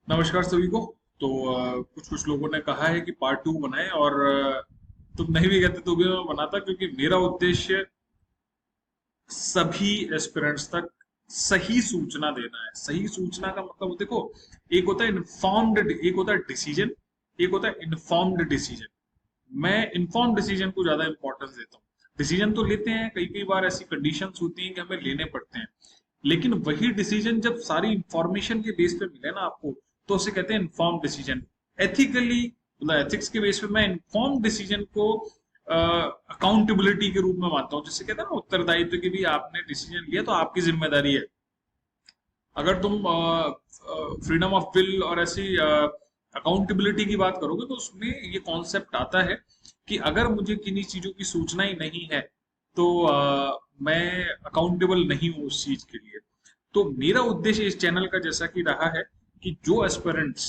नमस्कार सभी को। तो कुछ कुछ लोगों ने कहा है कि पार्ट टू बनाए और तुम नहीं भी कहते तो भी मैं बनाता, क्योंकि मेरा उद्देश्य सभी एस्पिरेंट्स तक सही सूचना देना है। सही सूचना का मतलब देखो, एक होता है इन्फॉर्म्ड, एक होता है डिसीजन, एक होता है इन्फॉर्म्ड डिसीजन। मैं इन्फॉर्म्ड डिसीजन को ज्यादा इंपॉर्टेंस देता हूँ। डिसीजन तो लेते हैं, कई कई बार ऐसी कंडीशंस होती हैं कि हमें लेने पड़ते हैं, लेकिन वही डिसीजन जब सारी इंफॉर्मेशन के बेस पे मिले ना आपको, तो उसे कहते हैं इन्फॉर्म डिसीजन। एथिकली, मतलब एथिक्स के बेस पे मैं इन्फॉर्म डिसीजन को अकाउंटेबिलिटी के रूप में मानता हूँ, जिससे कहते हैं ना उत्तरदायित्व की, भी आपने डिसीजन लिया तो आपकी जिम्मेदारी है। अगर तुम फ्रीडम ऑफ विल और ऐसी अकाउंटेबिलिटी की बात करोगे तो उसमें ये कॉन्सेप्ट आता है कि अगर मुझे किन्हीं चीजों की सूचना ही नहीं है तो मैं अकाउंटेबल नहीं हूं उस चीज के लिए। तो मेरा उद्देश्य इस चैनल का जैसा कि रहा है कि जो एस्पिरेंट्स,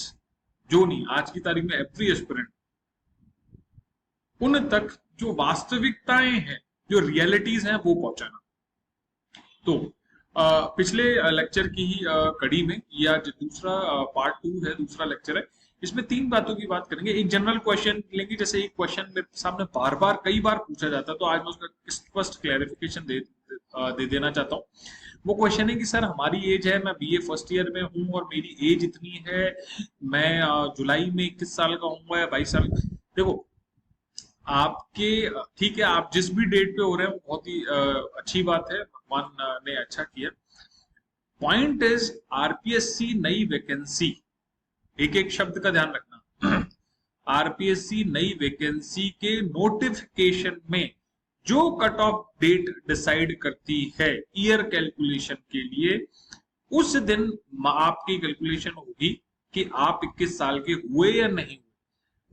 जो नहीं, आज की तारीख में एवरी एस्पिरेंट, उन तक जो वास्तविकताएं हैं, जो रियलिटीज हैं, वो पहुंचाना। तो पिछले लेक्चर की ही कड़ी में, या जो दूसरा पार्ट टू है, दूसरा लेक्चर है, इसमें तीन बातों की बात करेंगे। एक जनरल क्वेश्चन लेंगे, जैसे एक क्वेश्चन मेरे सामने बार बार कई बार पूछा जाता है, तो आज मैं उसका स्पष्ट क्लैरिफिकेशन दे देना चाहता हूँ। वो क्वेश्चन है कि सर, हमारी एज है, मैं बीए फर्स्ट ईयर में हूँ और मेरी एज इतनी है, मैं जुलाई में 21 साल का हूँ या 22 साल। देखो, आपके, ठीक है, आप जिस भी डेट पे हो रहे हैं वो बहुत ही अच्छी बात है, भगवान ने अच्छा किया। पॉइंट इज, आरपीएससी नई वैकेंसी, एक एक शब्द का ध्यान रखना। आरपीएससी नई वैकेंसी के नोटिफिकेशन में जो कट ऑफ डेट डिसाइड करती है ईयर कैलकुलेशन के लिए, उस दिन आपकी कैलकुलेशन होगी कि आप 21 साल के हुए या नहीं।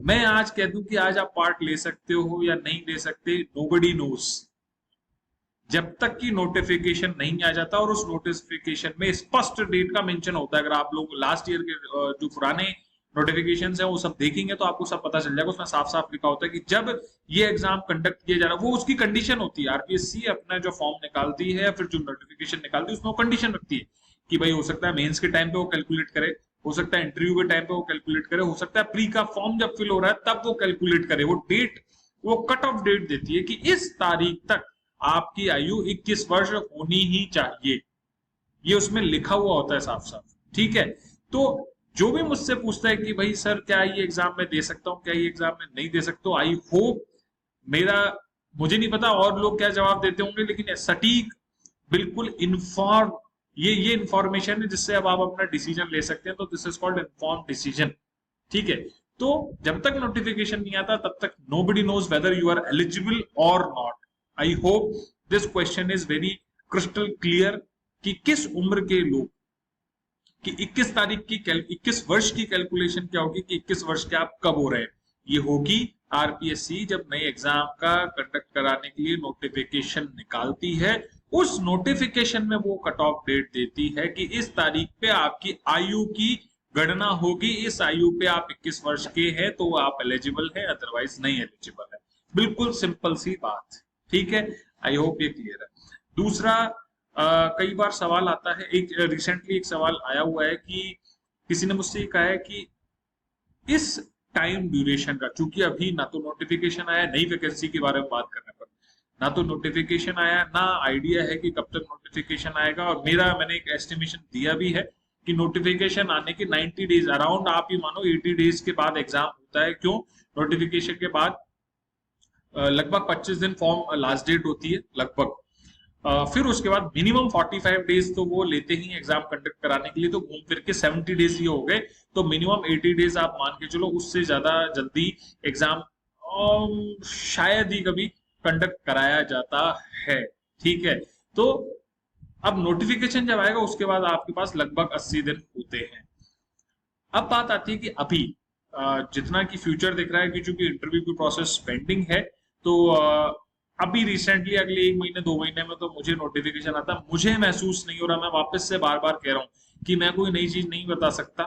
मैं आज कह दूं कि आज आप पार्ट ले सकते हो या नहीं ले सकते, नोबडी नोस, जब तक कि नोटिफिकेशन नहीं आ जाता। और उस नोटिफिकेशन में स्पष्ट डेट का मेंशन होता है। अगर आप लोग लास्ट ईयर के जो पुराने नोटिफिकेशन है वो सब देखेंगे तो आपको सब पता चल जाएगा। उसमें साफ साफ लिखा होता है कि जब ये एग्जाम कंडक्ट किया जा रहा है, वो उसकी कंडीशन होती है। आरपीएससी अपना जो फॉर्म निकालती है, फिर जो नोटिफिकेशन निकालती है, उसमें वो कंडीशन रखती है कि भाई हो सकता है मेंस के टाइम पे वो कैलकुलेट करे, हो सकता है इंटरव्यू के टाइम पे वो कैलकुलेट करे, हो सकता है प्री का फॉर्म जब फिल हो रहा है तब वो कैलकुलेट करे। वो डेट, वो कट ऑफ डेट देती है कि इस तारीख तक आपकी आयु 21 वर्ष होनी ही चाहिए। ये उसमें लिखा हुआ होता है साफ साफ, ठीक है। तो जो भी मुझसे पूछता है कि भाई सर, क्या ये एग्जाम में दे सकता हूँ, क्या ये एग्जाम में नहीं दे सकता हूँ, आई होप मेरा, मुझे नहीं पता और लोग क्या जवाब देते होंगे, लेकिन सटीक, बिल्कुल इन्फॉर्म, ये इंफॉर्मेशन है जिससे अब आप अपना डिसीजन ले सकते हैं। तो this is called inform decision, ठीक है। तो जब तक नोटिफिकेशन नहीं आता तब तक nobody knows whether you are eligible और not. I hope this question is very crystal clear कि किस उम्र के लोग, कि 21 तारीख की 21 वर्ष की कैलकुलेशन क्या होगी, कि 21 वर्ष के आप कब हो रहे हैं। ये होगी आरपीएससी जब नए एग्जाम का कंडक्ट कराने के लिए नोटिफिकेशन निकालती है। उस नोटिफिकेशन में वो कट ऑफ डेट देती है कि इस तारीख पे आपकी आयु की गणना होगी, इस आयु पे आप 21 वर्ष के हैं तो आप एलिजिबल हैं, अदरवाइज नहीं एलिजिबल है। बिल्कुल सिंपल सी बात, ठीक है। आई होप ये क्लियर है। दूसरा, कई बार सवाल आता है, एक रिसेंटली एक सवाल आया हुआ है कि किसी ने मुझसे कहा है कि इस टाइम ड्यूरेशन का, चूंकि अभी ना तो नोटिफिकेशन आया नई वैकेंसी के बारे में बात करने पर, ना तो नोटिफिकेशन आया, ना आइडिया है कि कब तक नोटिफिकेशन आएगा। और मैंने एक एस्टिमेशन दिया भी है कि नोटिफिकेशन आने के 90 डेज अराउंड, आप ही मानो 80 डेज के बाद एग्जाम होता है। क्यों? नोटिफिकेशन के बाद लगभग 25 दिन फॉर्म लास्ट डेट होती है लगभग, फिर उसके बाद मिनिमम 45 डेज तो वो लेते ही एग्जाम कंडक्ट कराने के लिए, तो घूम फिर के 70 डेज ये हो गए। तो मिनिमम 80 डेज आप मान के चलो, उससे ज्यादा जल्दी एग्जाम शायद ही कभी कंडक्ट कराया जाता है, ठीक है। तो अब नोटिफिकेशन जब आएगा उसके बाद आपके पास लगभग 80 दिन होते हैं। अब बात आती है कि अभी जितना कि फ्यूचर दिख रहा है, कि चूंकि इंटरव्यू की प्रोसेस पेंडिंग है, तो अभी रिसेंटली अगले 1 महीने 2 महीने में तो मुझे नोटिफिकेशन आता, मुझे महसूस नहीं हो रहा, मैं वापस से बार बार कह रहा हूँ कि मैं कोई नई चीज नहीं बता सकता,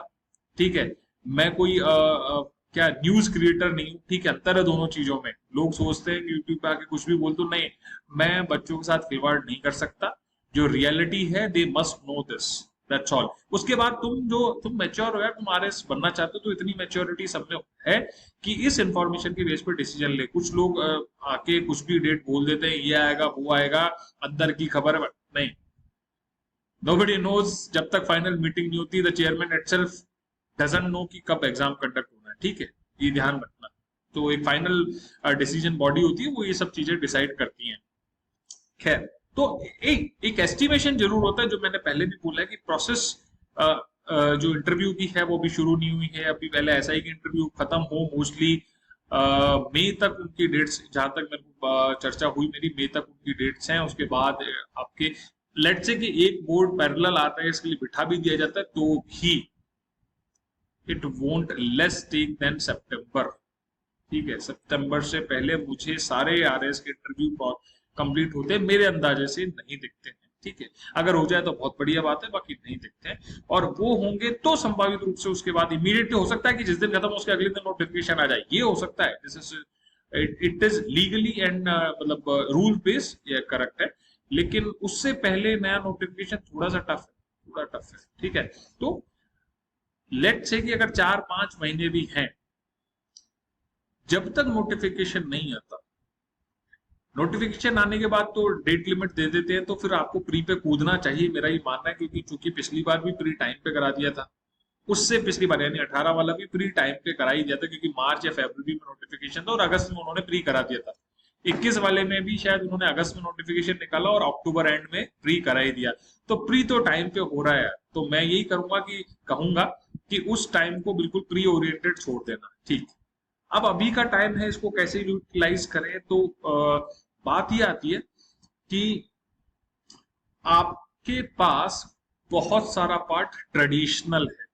ठीक है। मैं कोई क्या न्यूज क्रिएटर नहीं हूँ, ठीक है। अंतर है दोनों चीजों में। लोग सोचते हैं कि यूट्यूब पे आके कुछ भी बोल दो, नहीं, मैं बच्चों के साथ खिलवाड़ नहीं कर सकता। जो रियलिटी है, they must know this, that's all. उसके बाद तुम मैच्योर हो यार, तुम आरएस बनना चाहते हो तो इतनी मैच्योरिटी सब में है कि इस इंफॉर्मेशन के बेस पे डिसीजन ले। कुछ लोग आके कुछ भी डेट बोल देते हैं, ये आएगा वो आएगा, अंदर की खबर नहीं, nobody knows। जब तक फाइनल मीटिंग नहीं होती, the chairman itself doesn't know कि कब एग्जाम कंडक्ट होना है, ठीक है, ये ध्यान रखना। तो एक फाइनल डिसीजन बॉडी होती है, वो ये सब चीजें डिसाइड करती हैं। खैर, तो एक एस्टिमेशन जरूर होता है, जो मैंने पहले भी बोला है कि प्रोसेस जो इंटरव्यू की है वो भी शुरू नहीं हुई है अभी। पहले ऐसा ही कि इंटरव्यू खत्म हो मोस्टली मई तक उनकी डेट्स, जहां तक मेरे को चर्चा हुई मेरी, मई तक उनकी डेट्स हैं। उसके बाद आपके लेट से कि एक बोर्ड पैरेलल आता है, इसके लिए बिठा भी दिया जाता है, तो भी it won't less take than September, ठीक है। सितंबर से पहले मुझे सारे आरएस के इंटरव्यू कंप्लीट होते मेरे अंदाजे से नहीं दिखते हैं, ठीक है। अगर हो जाए तो बहुत बढ़िया बात है, बाकी नहीं दिखते हैं। और वो होंगे तो संभावित रूप से उसके बाद इमीडिएटली हो सकता है कि जिस दिन खत्म हो उसके अगले दिन नोटिफिकेशन आ जाए, ये हो सकता है। This is it is legally and मतलब रूल बेस, ये करेक्ट है। लेकिन उससे पहले नया नोटिफिकेशन थोड़ा सा टफ है, थोड़ा टफ है, ठीक है। तो लेट से कि अगर 4-5 महीने भी हैं, जब तक नोटिफिकेशन नहीं आता, नोटिफिकेशन आने के बाद तो डेट लिमिट दे देते हैं, तो फिर आपको प्री पे कूदना चाहिए, मेरा ये मानना है। क्योंकि चूंकि पिछली बार भी प्री टाइम पे करा दिया था, उससे पिछली बार यानी 18 वाला भी प्री टाइम पे करा ही दिया था, क्योंकि मार्च या फरवरी में नोटिफिकेशन था और अगस्त में उन्होंने प्री करा दिया था। 21 वाले में भी शायद उन्होंने अगस्त में नोटिफिकेशन निकाला और अक्टूबर एंड में प्री करा ही दिया। तो प्री तो टाइम पे हो रहा है, तो मैं यही करूंगा कि कहूंगा कि उस टाइम को बिल्कुल प्री ओरिएंटेड छोड़ देना, ठीक। अब अभी का टाइम है, इसको कैसे यूटिलाइज करें, तो बात ये आती है कि आपके पास बहुत सारा पार्ट ट्रेडिशनल है।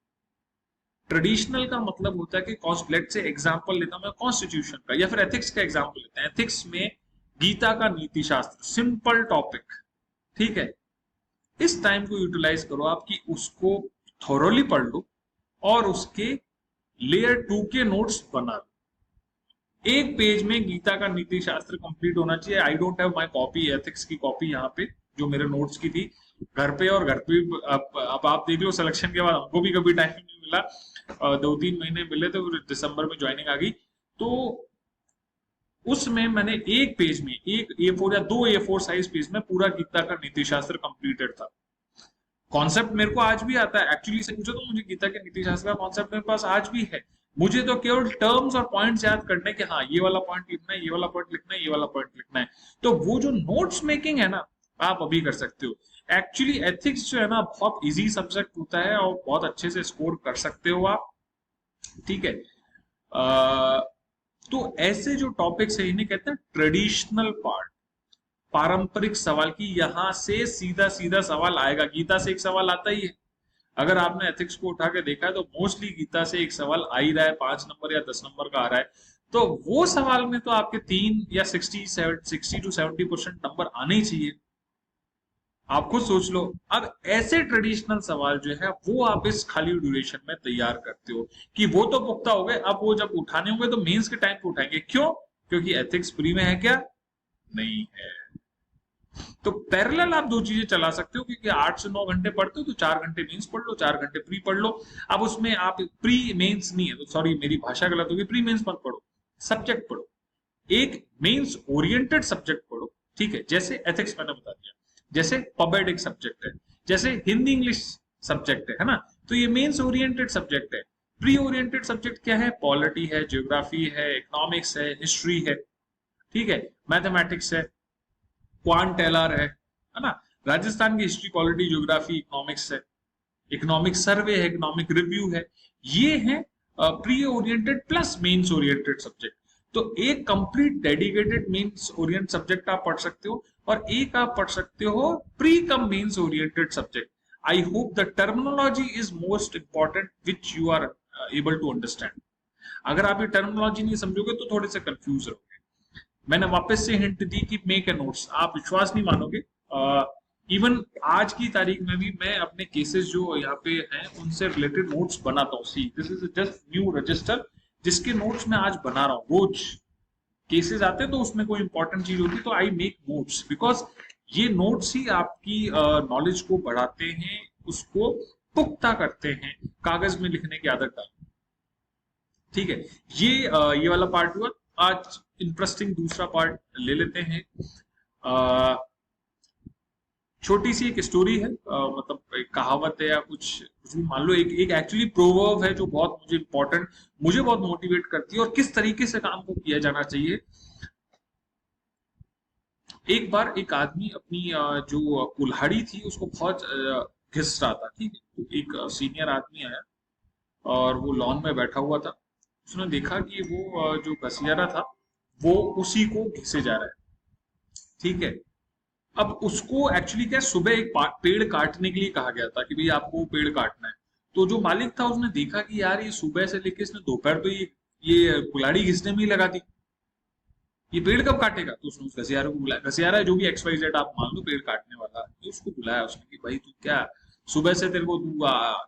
ट्रेडिशनल का मतलब होता है कि लेट से एग्जांपल लेता हूं मैं कॉन्स्टिट्यूशन का, या फिर एथिक्स का एग्जांपल लेते हैं। एथिक्स में गीता का नीति शास्त्र, सिंपल टॉपिक, ठीक है। इस टाइम को यूटिलाइज करो आप कि उसको थोरोली पढ़ लो और उसके लेयर 2 के नोट्स बना लो। एक पेज में गीता का नीति शास्त्र कंप्लीट होना चाहिए। I don't have my copy, ethics की कॉपी यहाँ पे जो मेरे नोट्स की थी घर पे, और घर पे अब आप देख लो, सिलेक्शन के बाद हमको भी कभी टाइम नहीं मिला, 2-3 महीने मिले थे, फिर दिसंबर में ज्वाइनिंग आ गई। तो उसमें मैंने एक पेज में, एक A4 या 2 A4 साइज पेज में पूरा गीता का नीति शास्त्र कंप्लीटेड था। कॉन्सेप्ट मेरे को आज भी आता है, एक्चुअली से पूछो तो मुझे गीता के नीति शास्त्र का कॉन्सेप्ट मेरे पास आज भी है। मुझे तो केवल टर्म्स और पॉइंट्स याद करने के, हाँ ये वाला पॉइंट लिखना है, ये वाला पॉइंट लिखना है, ये वाला पॉइंट लिखना है। तो वो जो नोट्स मेकिंग है ना, आप अभी कर सकते हो। एक्चुअली एथिक्स जो है ना, बहुत इजी सब्जेक्ट होता है और बहुत अच्छे से स्कोर कर सकते हो आप, ठीक है। तो ऐसे जो टॉपिक्स है इन्हें कहते हैं ट्रेडिशनल पार्ट, पारंपरिक सवाल की। यहां से सीधा सीधा सवाल आएगा, गीता से एक सवाल आता ही है। अगर आपने एथिक्स को उठा के देखा है तो मोस्टली गीता से एक सवाल आ ही रहा है, 5 नंबर या 10 नंबर का आ रहा है। तो वो सवाल में तो आपके 3 या 60 to 70% नंबर आने ही चाहिए। आप खुद सोच लो। अब ऐसे ट्रेडिशनल सवाल जो है वो आप इस खाली ड्यूरेशन में तैयार करते हो कि वो तो पुख्ता हो गए, अब वो जब उठाने होंगे तो मेंस के टाइम पे उठाएंगे। क्यों? क्योंकि एथिक्स प्री में है क्या? नहीं है। तो पैरेलल आप 2 चीजें चला सकते हो, क्योंकि 8 से 9 घंटे पढ़ते हो तो 4 घंटे मेंस पढ़ लो, 4 घंटे प्री पढ़ लो। अब उसमें आप प्री मेंस नहीं है तो सॉरी मेरी भाषा गलत होगी, प्री मेंस मत पढ़ो, सब्जेक्ट पढ़ो। एक मेंस ओरिएंटेड सब्जेक्ट पढ़ो, ठीक है। जैसे एथिक्स मैंने बता दिया, जैसे पबेड एक सब्जेक्ट है, जैसे हिंदी इंग्लिश सब्जेक्ट है ना, तो ये मेंस ओरिएंटेड सब्जेक्ट है। प्री ओरिएंटेड सब्जेक्ट क्या है? पॉलिटी है, ज्योग्राफी है, इकोनॉमिक्स है, हिस्ट्री है, ठीक है, मैथमेटिक्स है, क्वांट एलआर है ना, राजस्थान की हिस्ट्री, पॉलिटी, ज्योग्राफी, इकोनॉमिक्स है, इकोनॉमिक सर्वे है, इकोनॉमिक रिव्यू है। ये है pre oriented plus mains oriented subject. तो एक complete dedicated mains oriented subject आप पढ़ सकते हो और एक आप पढ़ सकते हो pre cum mains oriented subject. I hope the terminology is most important which you are able to understand. अगर आप ये टर्मिनोलॉजी नहीं समझोगे तो थोड़े से कंफ्यूज रहोगे। मैंने वापस से हिंट दी कि मेक ए नोट्स, आप विश्वास नहीं मानोगे, इवन आज की तारीख में भी मैं अपने केसेस जो यहाँ पे हैं उनसे रिलेटेड नोट्स बनाता हूँ। See this is just new register जिसके नोट्स मैं आज बना रहा हूँ। रोज केसेस आते हैं तो उसमें कोई इंपॉर्टेंट चीज होती तो आई मेक नोट्स, बिकॉज ये नोट्स ही आपकी नॉलेज को बढ़ाते हैं, उसको पुख्ता करते हैं, कागज में लिखने की आदत डाल। ठीक है, ये वाला पार्ट हुआ। आज इंटरेस्टिंग दूसरा पार्ट ले लेते हैं। छोटी सी एक स्टोरी है, मतलब एक कहावत है या कुछ भी मान लो, एक एक्चुअली प्रोवर्ब है जो बहुत मुझे इंपॉर्टेंट, मुझे बहुत मोटिवेट करती है और किस तरीके से काम को किया जाना चाहिए। एक बार एक आदमी अपनी जो कुल्हाड़ी थी उसको बहुत घिस रहा था। ठीक है, तो एक सीनियर आदमी आया और वो लॉन में बैठा हुआ था। उसने देखा कि वो जो घसियारा था वो उसी को घिसे जा रहा है। ठीक है, अब उसको एक्चुअली क्या, सुबह एक पेड़ काटने के लिए कहा गया था कि भाई आपको पेड़ काटना है। तो जो मालिक था उसने देखा कि यार ये सुबह से लेके इसने दोपहर तो ये कुल्हाड़ी घिसने में ही लगा दी, ये पेड़ कब काटेगा। तो उसने उस घसियारे को बुलाया, घसियारा है जो भी एक्स वाई जेड आप मान लो पेड़ काटने वाला, तो उसको बुलाया उसने कि भाई तू क्या, सुबह से तेरे को तू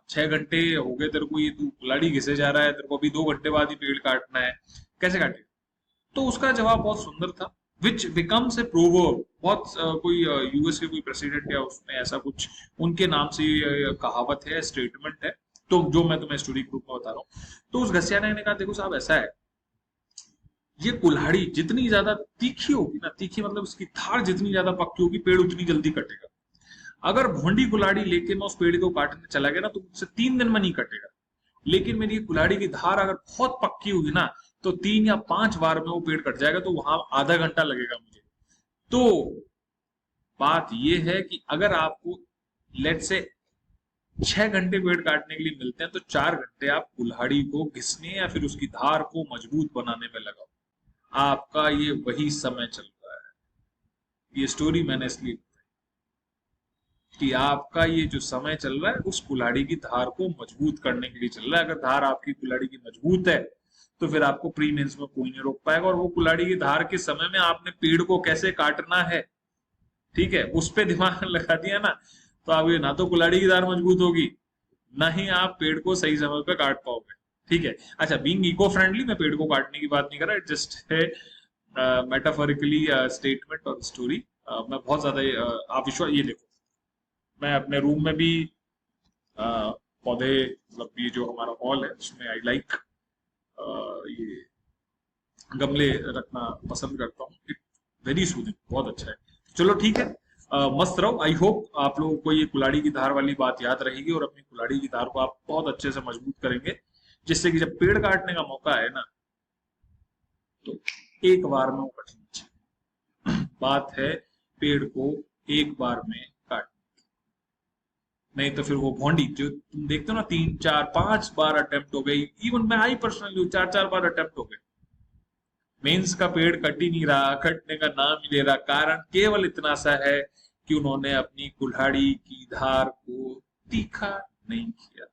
6 घंटे हो गए तेरे को, ये तू कुल्हाड़ी घिसे जा रहा है, तेरे को अभी 2 घंटे बाद ही पेड़ काटना है, कैसे काटेगा। तो उसका जवाब बहुत सुंदर था, विच बिकम्स ए प्रोवर्ब। बहुत कोई यूएस के कोई प्रेसिडेंट या उसमें ऐसा कुछ उनके नाम से कहावत है, स्टेटमेंट है, तो जो मैं तुम्हें स्टोरी ग्रुप में बता रहा हूँ। तो उस घसियाने ने कहा देखो साहब ऐसा है, ये कुल्हाड़ी जितनी ज्यादा तीखी होगी ना, तीखी मतलब इसकी धार जितनी ज्यादा पक्की होगी, पेड़ उतनी जल्दी कटेगा। अगर भोंडी कुल्हाड़ी लेके मैं उस पेड़ को काटने चला गया ना तो मुझसे 3 दिन में नहीं कटेगा, लेकिन मेरी कुल्हाड़ी की धार अगर बहुत पक्की होगी ना तो 3 या 5 बार में वो पेड़ कट जाएगा, तो वहां आधा घंटा लगेगा मुझे। तो बात ये है कि अगर आपको लेट से 6 घंटे पेड़ काटने के लिए मिलते हैं तो 4 घंटे आप कुल्हाड़ी को घिसने या फिर उसकी धार को मजबूत बनाने में लगाओ। आपका ये वही समय चल रहा है। ये स्टोरी मैंने इसलिए बताई कि आपका ये जो समय चल रहा है उस कुल्हाड़ी की धार को मजबूत करने के लिए चल रहा है। अगर धार आपकी कुल्हाड़ी की मजबूत है तो फिर आपको प्री मेंस में कोई नहीं रोक पाएगा, और वो कुल्हाड़ी की धार के समय में आपने पेड़ को कैसे काटना है, ठीक है, उस पे दिमाग लगा दिया ना, तो आप ये ना तो कुल्हाड़ी की धार मजबूत होगी, ना ही आप पेड़ को सही समय पे काट पाओगे। ठीक है, अच्छा, बीइंग इको फ्रेंडली, मैं पेड़ को काटने की बात नहीं कर रहा, इट जस्ट है मेटाफोरिकली स्टेटमेंट और स्टोरी। मैं बहुत ज्यादा आप विश्वास, ये देखो मैं अपने रूम में भी पौधे, मतलब ये जो हमारा हॉल है उसमें आई लाइक ये गमले रखना पसंद करता हूँ। इट वेरी सूदिंग, बहुत अच्छा है। चलो ठीक है, मस्त रहो। आई होप आप लोगों को ये कुल्हाड़ी की धार वाली बात याद रहेगी और अपनी कुल्हाड़ी की धार को आप बहुत अच्छे से मजबूत करेंगे, जिससे कि जब पेड़ काटने का मौका आए ना तो एक बार में वो कटनी चाहिए। बात है पेड़ को एक बार में काट, नहीं तो फिर वो भोंडी जो तुम देखते हो ना 3 4 5 बार अटेम्प्ट हो गई, इवन मैं आई पर्सनली 4 4 बार अटेम्प्ट हो गए, मेंस का पेड़ कट ही नहीं रहा, कटने का नाम ही ले रहा। कारण केवल इतना सा है कि उन्होंने अपनी कुल्हाड़ी की धार को तीखा नहीं किया।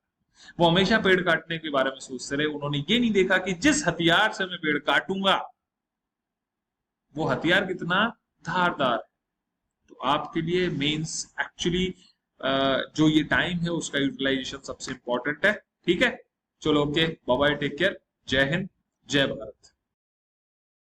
वो हमेशा पेड़ काटने के बारे में सोचते रहे, उन्होंने ये नहीं देखा कि जिस हथियार से मैं पेड़ काटूंगा वो हथियार कितना धारदार है। तो आपके लिए मेंस एक्चुअली जो ये टाइम है उसका यूटिलाइजेशन सबसे इंपॉर्टेंट है। ठीक है, चलो okay, bye bye, take care, जय हिंद, जय भारत।